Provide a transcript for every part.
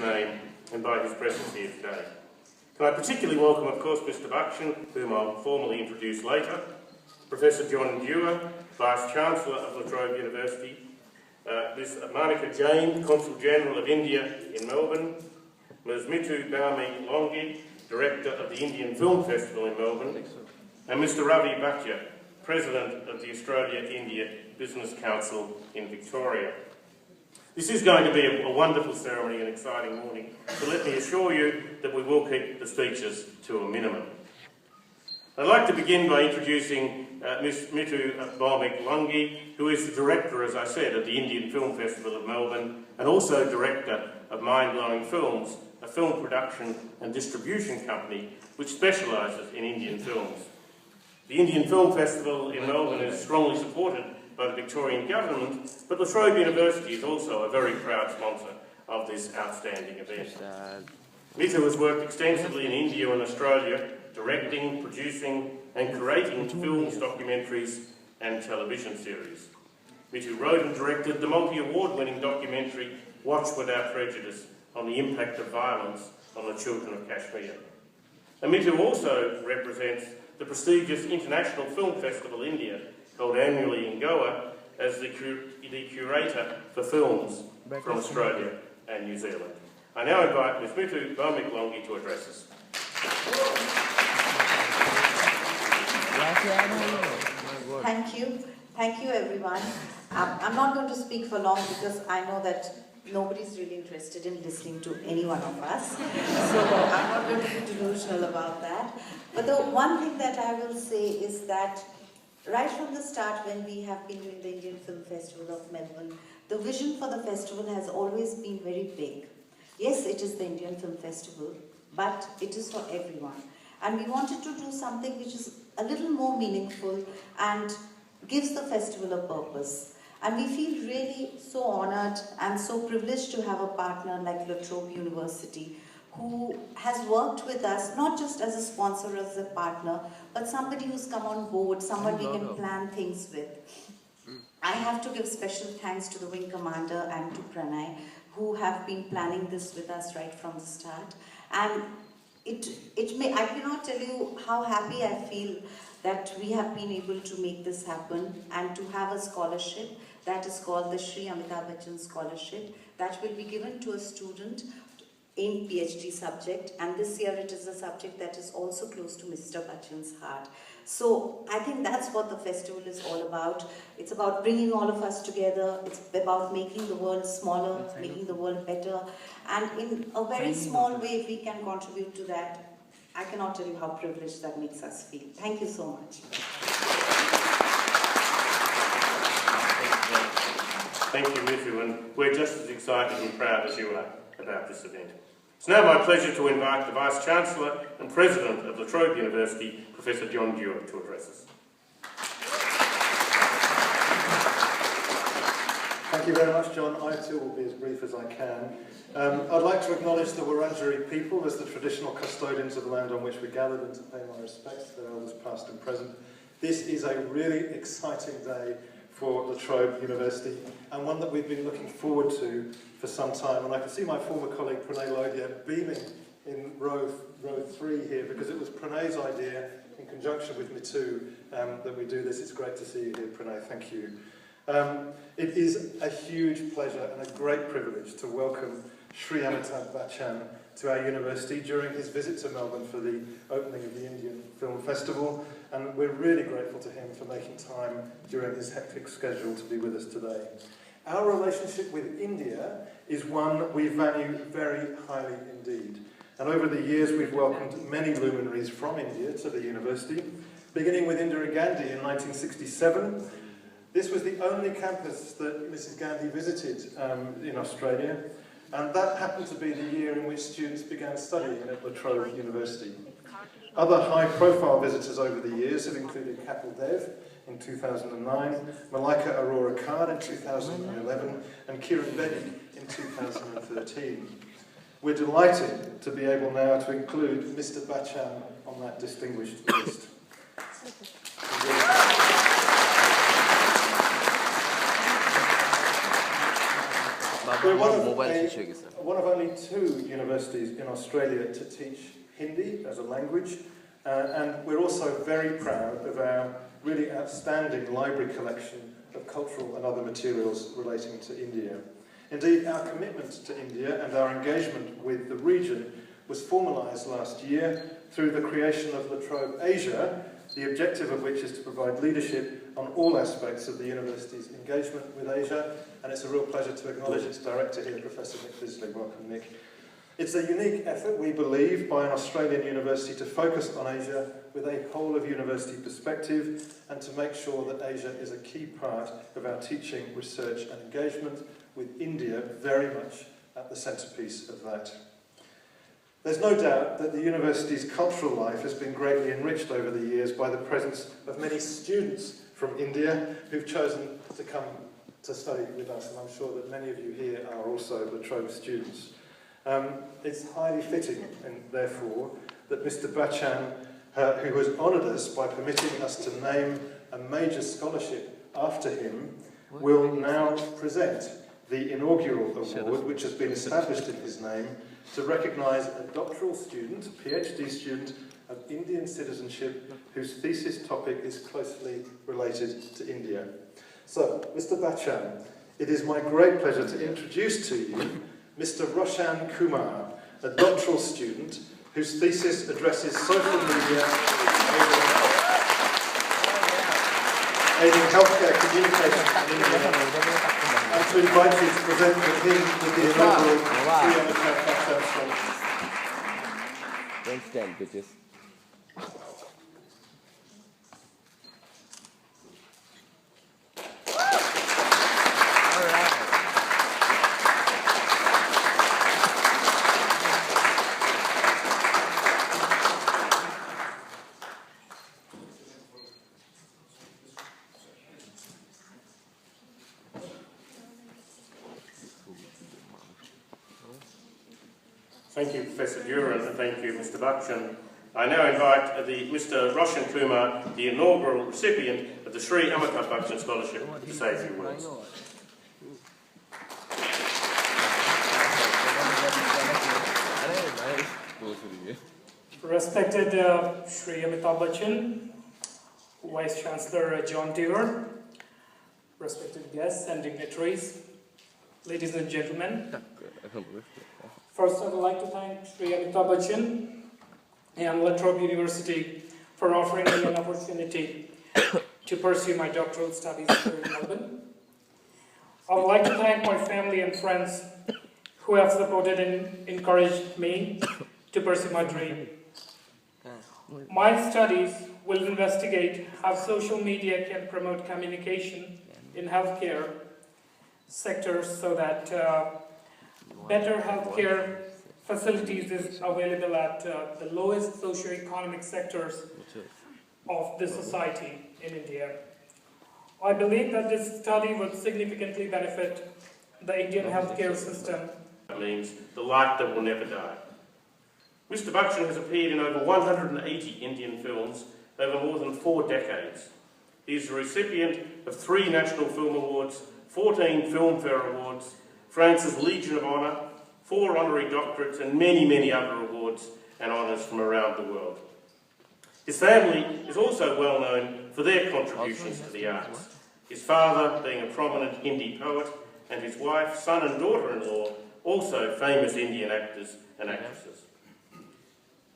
name and by his presence here today. Can I particularly welcome, of course, Mr. Bachchan, whom I'll formally introduce later, Professor John Dewar, Vice-Chancellor of La Trobe University, Ms. Monica Jain, Consul-General of India in Melbourne, Ms. Mithu Bhaumi Longi, Director of the Indian Film Festival in Melbourne, and Mr. Ravi Bhatia, President of the Australia-India Business Council in Victoria. This is going to be a wonderful ceremony and exciting morning, so let me assure you that we will keep the speeches to a minimum. I'd like to begin by introducing Ms. Mithu Bhaumi Longi, who is the Director, as I said, of the Indian Film Festival of Melbourne and also Director of Mind-Blowing Films, a film production and distribution company which specialises in Indian films. The Indian Film Festival in Melbourne is strongly supported by the Victorian Government, but La Trobe University is also a very proud sponsor of this outstanding event. Mithu has worked extensively in India and Australia, directing, producing and creating films, documentaries and television series. Mithu wrote and directed the multi-award-winning documentary Watch Without Prejudice on the impact of violence on the children of Kashmir. And Mithu also represents the prestigious International Film Festival India, held annually in Goa, as the curator for films from Australia and New Zealand. I now invite Ms. Mithu Bhaumi Longi to address us. Thank you. Thank you, everyone. I'm not going to speak for long because I know that nobody's really interested in listening to any one of us. So I'm not going to be delusional about that. But the one thing that I will say is that right from the start, when we have been doing the Indian Film Festival of Melbourne, the vision for the festival has always been very big. Yes, it is the Indian Film Festival, but it is for everyone. And we wanted to do something which is a little more meaningful and gives the festival a purpose. And we feel really so honoured and so privileged to have a partner like La Trobe University, who has worked with us, not just as a sponsor, as a partner, but somebody who's come on board, somebody we can plan things with. I have to give special thanks to the Wing Commander and to Pranay, who have been planning this with us right from the start. And I cannot tell you how happy I feel that we have been able to make this happen and to have a scholarship that is called the Shri Amitabh Bachchan Scholarship that will be given to a student in PhD subject, and this year it is a subject that is also close to Mr. Bachchan's heart. So I think that's what the festival is all about. It's about bringing all of us together. It's about making the world smaller, making the world better. And in a very small way, if we can contribute to that, I cannot tell you how privileged that makes us feel. Thank you so much. Thank you, Mithu, and we're just as excited and proud as you are about this event. It's now my pleasure to invite the Vice-Chancellor and President of La Trobe University, Professor John Dewar, to address us. Thank you very much, John. I too will be as brief as I can. I'd like to acknowledge the Wurundjeri people as the traditional custodians of the land on which we gathered and to pay my respects to their elders past and present. This is a really exciting day for La Trobe University and one that we've been looking forward to for some time. And I can see my former colleague Pranay Lodhia beaming in row 3 here because it was Pranay's idea in conjunction with Mithu that we do this. It's great to see you here, Pranay. Thank you. It is a huge pleasure and a great privilege to welcome Shri Amitabh Bachchan to our university during his visit to Melbourne for the opening of the Indian Film Festival, and we're really grateful to him for making time during his hectic schedule to be with us today. Our relationship with India is one we value very highly indeed, and over the years we've welcomed many luminaries from India to the university, beginning with Indira Gandhi in 1967. This was the only campus that Mrs. Gandhi visited in Australia, and that happened to be the year in which students began studying at La Trobe University. Other high-profile visitors over the years have included Kapil Dev in 2009, Malika Arora Khan in 2011, and Kiran Bedi in 2013. We're delighted to be able now to include Mr. Bachchan on that distinguished list. We're one of only 2 universities in Australia to teach Hindi as a language, and we're also very proud of our really outstanding library collection of cultural and other materials relating to India. Indeed, our commitment to India and our engagement with the region was formalised last year through the creation of Trobe Asia, the objective of which is to provide leadership on all aspects of the university's engagement with Asia, and it's a real pleasure to acknowledge its director here, Professor Nick Bisley. Welcome, Nick. It's a unique effort, we believe, by an Australian university to focus on Asia with a whole-of-university perspective and to make sure that Asia is a key part of our teaching, research and engagement, with India very much at the centrepiece of that. There's no doubt that the university's cultural life has been greatly enriched over the years by the presence of many students from India who've chosen to come to study with us, and I'm sure that many of you here are also La Trobe students. It's highly fitting, and therefore, that Mr. Bachchan, who has honoured us by permitting us to name a major scholarship after him, will now present the inaugural award, which has been established in his name, to recognise a doctoral student, a PhD student of Indian citizenship, whose thesis topic is closely related to India. So, Mr. Bachchan, it is my great pleasure to introduce to you Mr. Roshan Kumar, a doctoral student whose thesis addresses social media aiding healthcare communication in India, and to invite you to present with him with the inaugural Sri Amitabh Bachchan Scholarship. Don't stand, bitches. Thank you, Professor Duran, and thank you, Mr. Bachchan. I now invite Mr. Roshan Kumar, the inaugural recipient of the Sri Amitabh Bachchan Scholarship, to say a few words. Respected Sri Amitabh Bachchan, Vice Chancellor John Dewar, respected guests and dignitaries, ladies and gentlemen. First, I would like to thank Sri Amitabh Bachchan and La Trobe University for offering me an opportunity to pursue my doctoral studies here in Melbourne. I would like to thank my family and friends who have supported and encouraged me to pursue my dream. My studies will investigate how social media can promote communication in healthcare sectors so that better healthcare facilities is available at the lowest socio-economic sectors of the society in India. I believe that this study would significantly benefit the Indian healthcare system. That means the light that will never die. Mr. Bachchan has appeared in over 180 Indian films over more than 4 decades. He is the recipient of 3 National Film Awards, 14 Filmfare Awards, France's Legion of Honour, 4 honorary doctorates and many, many other awards and honours from around the world. His family is also well known for their contributions to the arts, his father being a prominent Hindi poet and his wife, son and daughter-in-law also famous Indian actors and actresses.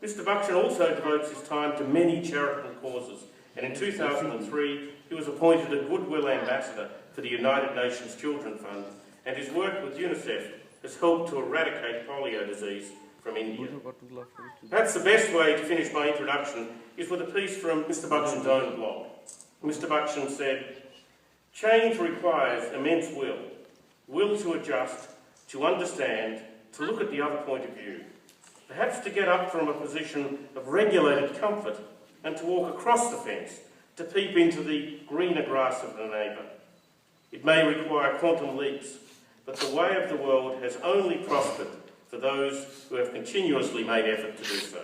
Mr. Bachchan also devotes his time to many charitable causes, and in 2003 he was appointed a Goodwill Ambassador for the United Nations Children Fund, and his work with UNICEF has helped to eradicate polio disease from India. Perhaps the best way to finish my introduction is with a piece from Mr. Bachchan's own blog. Mr. Bachchan said, "Change requires immense will to adjust, to understand, to look at the other point of view, perhaps to get up from a position of regulated comfort and to walk across the fence, to peep into the greener grass of the neighbour. It may require quantum leaps, but the way of the world has only prospered for those who have continuously made effort to do so."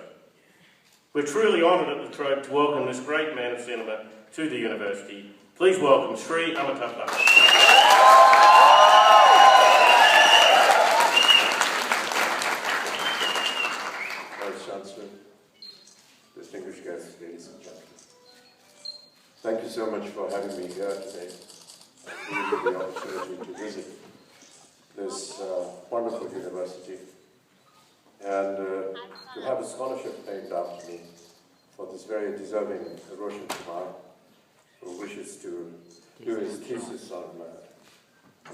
We're truly honoured at La Trobe to welcome this great man of cinema to the university. Please welcome Sri Amitabh Bachchan. guests, ladies and gentlemen. Thank you so much for having me here today and giving me the opportunity to visit this wonderful university and to have a scholarship named after me for this very deserving Roshan Kumar, who wishes to do his thesis on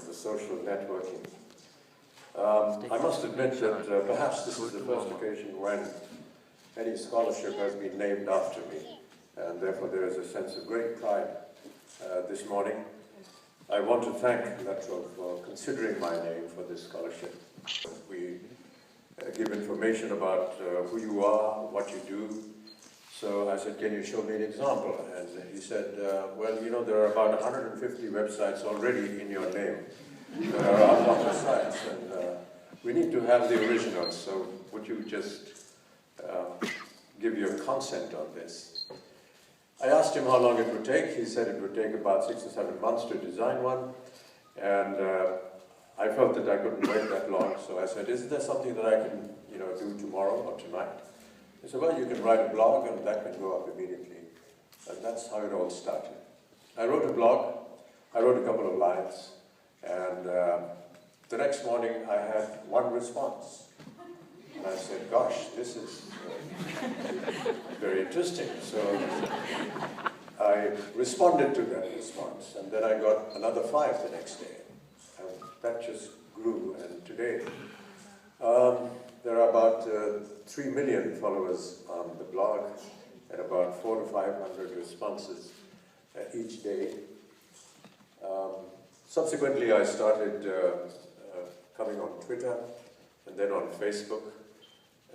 the social networking. I must admit that perhaps this is the first occasion when any scholarship has been named after me, and therefore there is a sense of great pride this morning. I want to thank Trobe for considering my name for this scholarship. We give information about who you are, what you do. So I said, can you show me an example? And he said, well, you know, there are about 150 websites already in your name. There are a lot of sites, and we need to have the originals, so would you just give your consent on this? I asked him how long it would take. He said it would take about 6 or 7 months to design one, and I felt that I couldn't wait that long, so I said, is there something that I can, you know, do tomorrow or tonight? He said, well, you can write a blog, and that can go up immediately. And that's how it all started. I wrote a blog, I wrote a couple of lines, and the next morning I had one response. And I said, gosh, this is very interesting. So I responded to that response, and then I got another 5 the next day. And that just grew, and today there are about 3 million followers on the blog and about 400 to 500 responses each day. Subsequently, I started coming on Twitter and then on Facebook.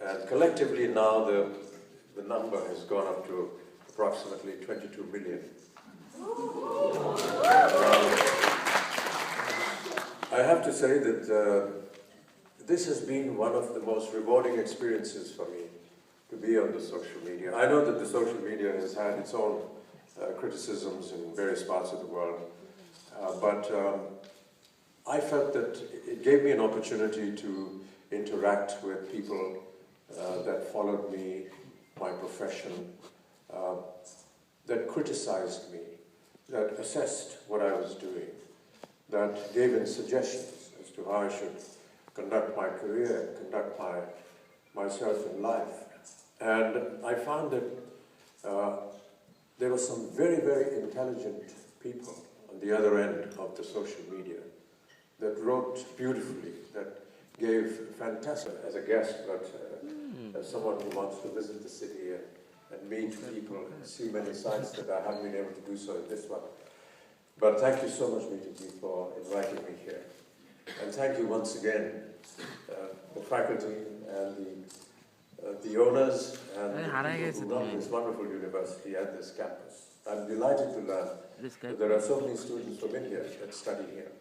And collectively now the number has gone up to approximately 22 million. I have to say that this has been one of the most rewarding experiences for me, to be on the social media. I know that the social media has had its own criticisms in various parts of the world, but I felt that it gave me an opportunity to interact with people that followed me, my profession, that criticized me, that assessed what I was doing, that gave in suggestions as to how I should conduct my career, conduct myself in life. And I found that there were some very, very intelligent people on the other end of the social media that wrote beautifully, that gave fantastic, as a guest, but as someone who wants to visit the city and meet people and see many sites that I haven't been able to do so in this one. But thank you so much, Meetaji, for inviting me here. And thank you once again, the faculty and the owners and the people who run this wonderful university and this campus. I'm delighted to learn that there are so many students from India that study here.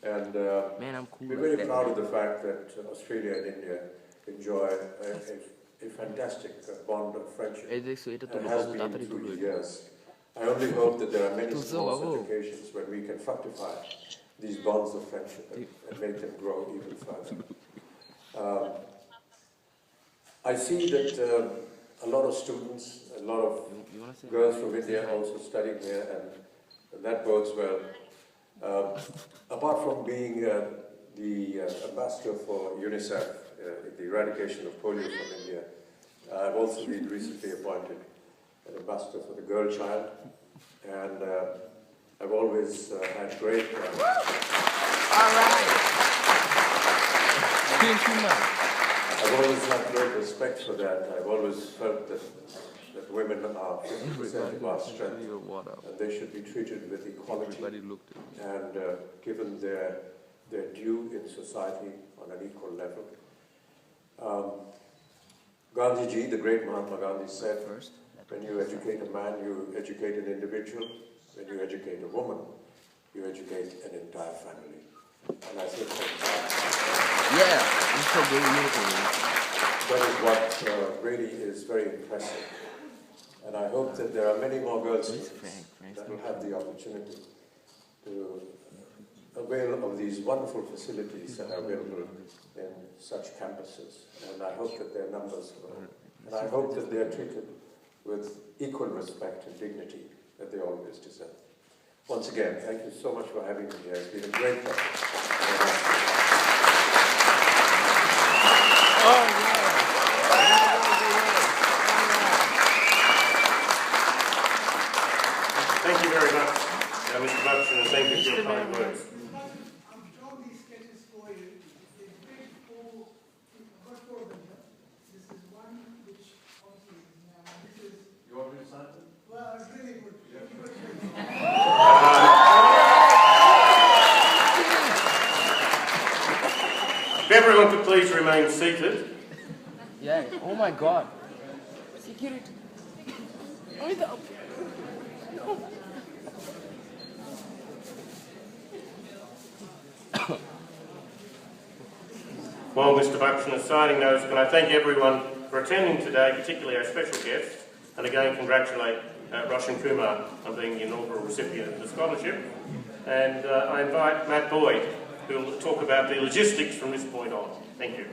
And we're very proud of the fact that Australia and India enjoy a fantastic bond of friendship. It has been through the years. I only hope that there are many small such occasions when we can fructify these bonds of friendship and make them grow even further. I see that a lot of students, a lot of girls from India also studying here, and that bodes well. Apart from being the ambassador for UNICEF, the eradication of polio from India, I've also been recently appointed an ambassador for the girl child, and I've always had great... All right! I've always had great respect for that. I've always felt that women are 50% of our strength, and they should be treated with equality and given their due in society on an equal level. Gandhiji, the great Mahatma Gandhi, said, when you educate a man, you educate an individual. When you educate a woman, you educate an entire family. And I think that is what really is very impressive. And I hope that there are many more girls that will have the opportunity to avail of these wonderful facilities that are available in such campuses. And I hope that their numbers grow. And I hope that they are treated with equal respect and dignity that they always deserve. Once again, thank you so much for having me here. It's been a great pleasure. Thank you very much, Mr. Bachchan, and thank you for your kind words. I've drawn these sketches for you. They've been all, I've got 4 of them here. This is one which obviously is now. This is. You want me to sign them? Well, it's really good. If everyone could please remain seated. Yeah. Oh my God. Security. Amitabh. No. While Mr. Bachchan is signing those, can I thank everyone for attending today, particularly our special guests, and again congratulate Roshan Kumar on being the inaugural recipient of the scholarship. And I invite Matt Boyd, who will talk about the logistics from this point on. Thank you.